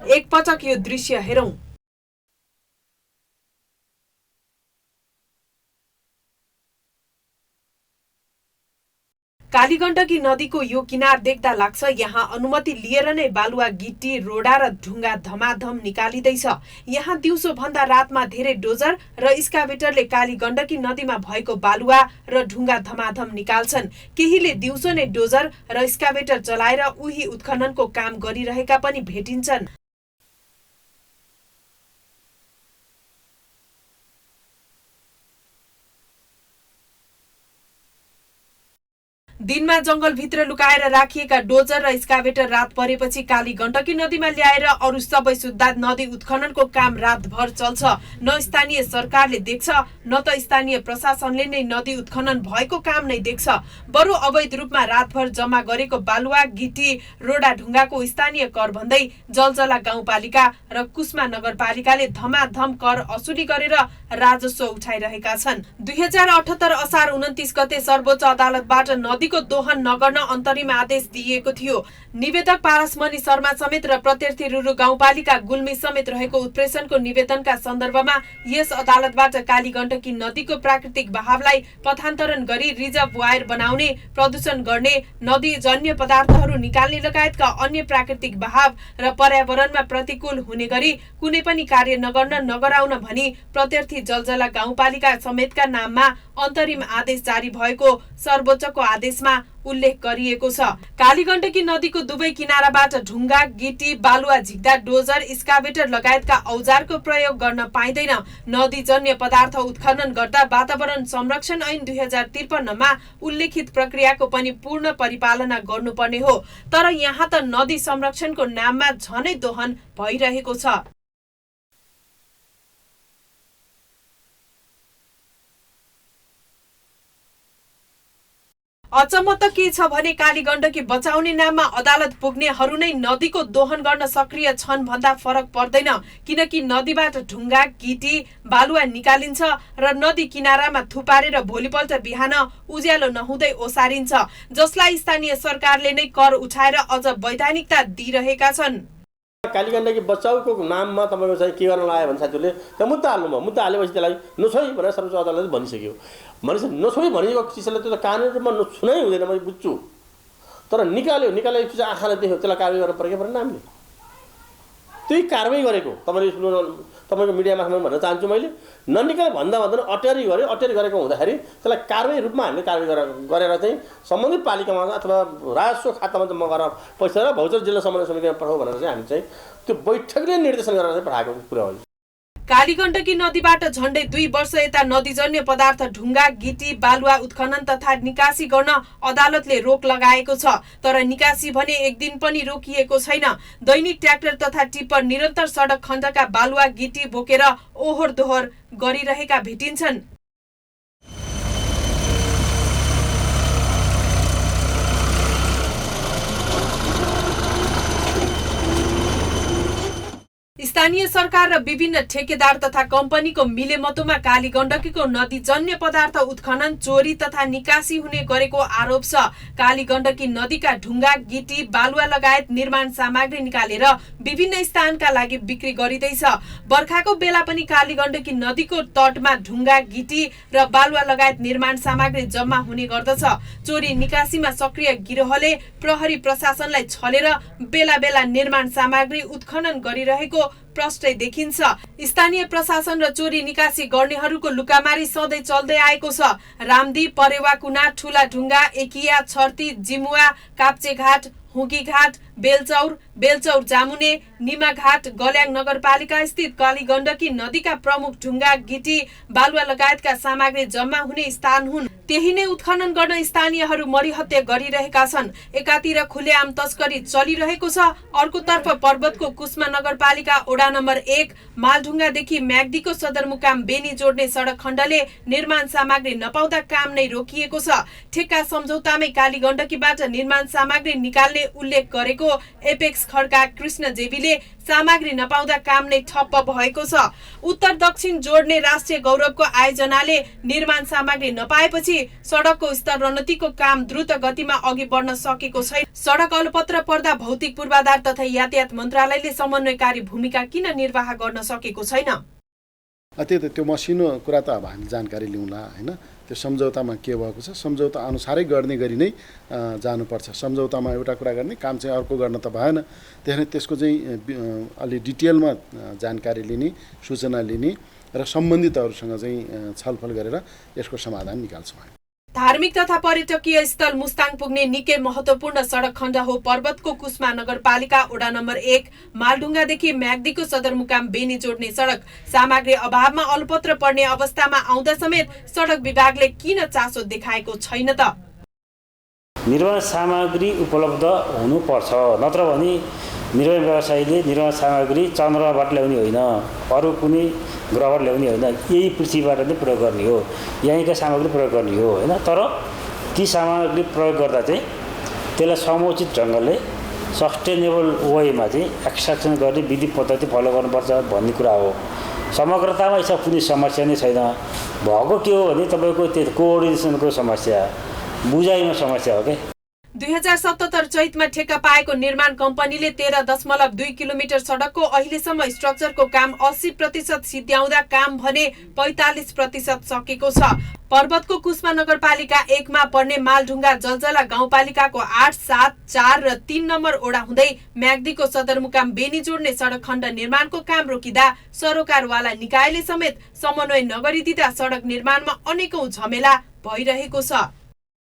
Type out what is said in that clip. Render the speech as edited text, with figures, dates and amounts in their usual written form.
एकपटक यो दृश्य हेरौं। कालीगण्डकी नदीको यो किनार देख्दा लाग्छ यहाँ अनुमति लिएर नै बालुवा, गिटी, रोडा र ढुङ्गा धमाधम निकालिँदैछ। यहाँ दिउँसो भन्दा रातमा धेरै डोजर र स्काभेटरले कालीगण्डकी नदीमा भएको बालुवा र ढुङ्गा धमाधम निकाल्छन्। केहीले दिउँसो नै डोजर र स्काभेटर चलाएर उही उत्खननको काम गरिरहेका पनि भेटिन्छन्। दिनमा जंगलभित्र लुकाएर राखिएका डोजर र स्काभेटर रात परेपछि कालीगण्डकी नदीमा ल्याएर अरू सबै सुद्धा नदी उत्खननको काम रातभर चल्छ। न स्थानीय सरकारले देख्छ न त स्थानीय प्रशासनले नै नदी उत्खनन भएको काम नै देख्छ। बरु अवैध रूपमा रातभर जम्मा गरेको बालुवा, गिटी, रोडा ढुङ्गाको स्थानीय कर भन्दै जलजला गाउँपालिका र कुस्मा नगरपालिकाले धमाधम कर असुली गरेर राजस्व उठाइरहेका छन्। 2078 असार 29 गते सर्वोच्च अदालतबाट नदीको दोहन नगर्न अन्तरिम आदेश दिइएको थियो। निवेदक पारसमणि शर्मा समेत र प्रत्यर्थी रुरु गाउँपालिका गुल्मी समेत रहेको उत्प्रेषणको निवेदनका सन्दर्भमा यस अदालतबाट कालीगण्डकी नदीको प्राकृतिक बहावलाई पथान्तरण गरी रिजर्भवायर बनाउने, प्रदूषण गर्ने, नदी जन्य पदार्थहरू निकाल्ने लगायतका अन्य प्राकृतिक बहाव र पर्यावरणमा प्रतिकूल हुने गरी कुनै पनि कार्य नगर्न नगराउन भनी प्रत्यर्थी जलजला गाउँपालिका समेतका नाममा अन्तरिम आदेश जारी भएको सर्वोच्चको आदेशमा उल्लेख गरिएको छ। कालीगण्डकी नदीको दुवै किनाराबाट ढुङ्गा, गिटी, बालुवा झिक्दा डोजर, स्काभेटर लगायतका औजारको प्रयोग गर्न पाइँदैन। नदीजन्य पदार्थ उत्खनन गर्दा वातावरण संरक्षण ऐन 2053 मा उल्लेखित प्रक्रियाको पनि पूर्ण परिपालना गर्नुपर्ने हो। तर यहाँ त नदी संरक्षणको नाममा झनै दोहन भइरहेको छ। अचम्म त के छ भने कालीगण्डकी बचाउने नाममा अदालत पुग्नेहरू नै नदीको दोहन गर्न सक्रिय छन् भन्दा फरक पर्दैन। किनकि नदीबाट ढुङ्गा, गिटी, बालुवा निकालिन्छ र नदी किनारामा थुपारेर भोलिपल्ट बिहान उज्यालो नहुँदै ओसारिन्छ, जसलाई स्थानीय सरकारले नै कर उठाएर अझ वैधानिकता दिइरहेका छन्। कालीगण्डकी बचाउको नाममा तपाईँको चाहिँ के गर्न लाग्यो भने साथीहरूले त्यो मुद्दा हाल्नुभयो। मुद्दा हालेपछि त्यसलाई नछोइ भनेर सर्वोच्च अदालतले भनिसक्यो। भनेपछि नछोइ भनेको चिजलाई त्यो त कानुनी रूपमा नछुनै हुँदैन, मैले बुझ्छु। तर निकालेपछि आँखाले देख्यो, त्यसलाई कारवाही गर्न परेको परेन हामीले। त्यही कारवाही गरेको तपाईँको मिडियामा भन्न चाहन्छु मैले। ननिकाले भन्दा अटेरी गरेको हुँदाखेरि त्यसलाई कारवाही रूपमा हामीले कारवाही गरेर चाहिँ सम्बन्धित पालिकामा अथवा राजस्व खातामा जम्मा गरेर पैसा र भौचर जिल्ला समन्वय समितिमा पठाऊ भनेर चाहिँ हामी चाहिँ त्यो बैठकले निर्देशन गरेर चाहिँ पठाएको कुरा हो। कालीगण्डकी नदीबाट झण्डै 2 वर्ष यता नदीजन्य पदार्थ ढुङ्गा, गिटी, बालुवा उत्खनन तथा निकासी गर्न अदालतले रोक लगाएको छ। तर निकासी भने एक दिन पनि रोकिएको छैन। दैनिक ट्र्याक्टर तथा टिप्पर निरन्तर सडक खण्डका बालुवा, गिटी बोकेर ओहोर दोहोर गरिरहेका भेटिन्छन्। स्थानीय सरकार र विभिन्न ठेकेदार तथा कम्पनीको मिलेमतोमा कालीगण्डकीको नदीजन्य पदार्थ उत्खनन, चोरी तथा निकासी हुने गरेको आरोप छ। कालीगण्डकी नदीका ढुङ्गा, गिटी, बालुवा लगायत निर्माण सामग्री निकालेर विभिन्न स्थानका लागि बिक्री गरिँदैछ। बर्खाको बेला पनि कालीगण्डकी नदीको तटमा ढुङ्गा, गिटी र बालुवा लगायत निर्माण सामग्री जम्मा हुने गर्दछ। चोरी निकासीमा सक्रिय गिरोहले प्रहरी प्रशासनलाई छलेर बेला बेला निर्माण सामग्री उत्खनन गरिरहेको प्रष्टै देखिन्छ। स्थानीय प्रशासन र चोरी निकासी गर्नेहरूको लुकामारी सधैँ चल्दै आएको छ। रामदी, परेवाकुना, ठुला ढुङ्गा, एकिया, छर्ती, जिमुवा, काप्चेघाट, हुकीघाट, बेलचौर जामुने, निमाघाट, गल्याङ नगरपालिका स्थित कालीगण्डकी नदीका प्रमुख ढुङ्गा, गिटी, बालुवा लगायतका सामग्री जम्मा हुने स्थान हुन्। त्यही नै उत्खनन गर्न स्थानीयहरू मरिहत्या गरिरहेका छन्। एकातिर खुलेआम तस्करी चलिरहेको छ, अर्कोतर्फ पर्वतको कुस्मा नगरपालिका वडा नम्बर 1 मालढुङ्गादेखि म्याग्दीको सदरमुकाम बेनी जोड्ने सडक खण्डले निर्माण सामग्री नपाउँदा काम नै रोकिएको छ। ठेक्का सम्झौतामै कालीगण्डकीबाट निर्माण सामग्री निकाल्ने उल्लेख गरेको गरेको एपेक्स खड्का कृष्ण जेबीले सामग्री नपाउँदा काम नै ठप्प भएको छ। उत्तर दक्षिण जोड्ने राष्ट्रिय गौरवको आयोजनाले निर्माण सामग्री नपाएपछि सडकको स्तरोन्नतिको काम द्रुत गतिमा अघि बढ्न सकेको छैन। सडक अलपत्र पर्दा भौतिक पूर्वाधार तथा यातायात मन्त्रालयले समन्वयकारी भूमिका किन निर्वाह गर्न सकेको छैन? त्यो मसिनो कुरा त अब हामी जानकारी लिउँला हैन। त्यो सम्झौतामा के भएको छ, सम्झौता अनुसारै गर्ने गरी नै जानुपर्छ। सम्झौतामा एउटा कुरा गर्ने, काम चाहिँ अर्को गर्न त भएन। त्यसैले त्यसको चाहिँ अलि डिटेलमा जानकारी लिने, सूचना लिने र सम्बन्धितहरूसँग चाहिँ छलफल गरेर यसको समाधान निकाल्छौँ। धार्मिक तथा पर्यटकीय स्थल मुस्ताङ पुग्ने निकै महत्त्वपूर्ण सडक खण्ड हो पर्वतको कुस्मा नगरपालिका वडा नम्बर 1 मालढुङ्गादेखि म्याग्दीको सदरमुकाम बेनी जोड्ने सडक। सामग्री अभावमा अलपत्र पर्ने अवस्थामा आउँदा समेत सडक विभागले किन चासो देखाएको छैन त? निर्माण सामग्री उपलब्ध हुनुपर्छ, नत्र भने निर्माण व्यवसायीले निर्माण सामग्री चन्द्रमाबाट ल्याउने होइन, अरू कुनै ग्रहबाट ल्याउने होइन, यही पृथ्वीबाट नै प्रयोग गर्ने हो, यहीँका सामग्री प्रयोग गर्ने हो होइन। तर ती सामग्री प्रयोग गर्दा चाहिँ त्यसलाई समुचित ढङ्गले सस्टेनेबल वेमा चाहिँ एक्सट्र्याक्सन गर्ने विधि पद्धति फलो गर्नुपर्छ भन्ने कुरा हो। समग्रतामा यसमा कुनै समस्या नै छैन। भएको के हो भने तपाईँको त्यो कोअर्डिनेसनको समस्या, बुझाइमा समस्या हो क्या। 2077 चैतमा ठेक्का पाएको निर्माण कम्पनीले 13.2 किलोमिटर सडकको अहिलेसम्म स्ट्रक्चरको काम 80% सिद्ध्याउँदा काम भने 45% सकेको छ। पर्वतको कुस्मा नगरपालिका 1 मा पर्ने मालढुङ्गा जलजला गाउँपालिकाको 8, 7, 4 र 3 नम्बर ओडा हुँदै म्याग्दीको सदरमुकाम बेनी जोड्ने सडक खण्ड निर्माणको काम रोकिँदा सरोकारवाला निकायले समेत समन्वय नगरिदिँदा सडक निर्माणमा अनेकौं झमेला भइरहेको छ।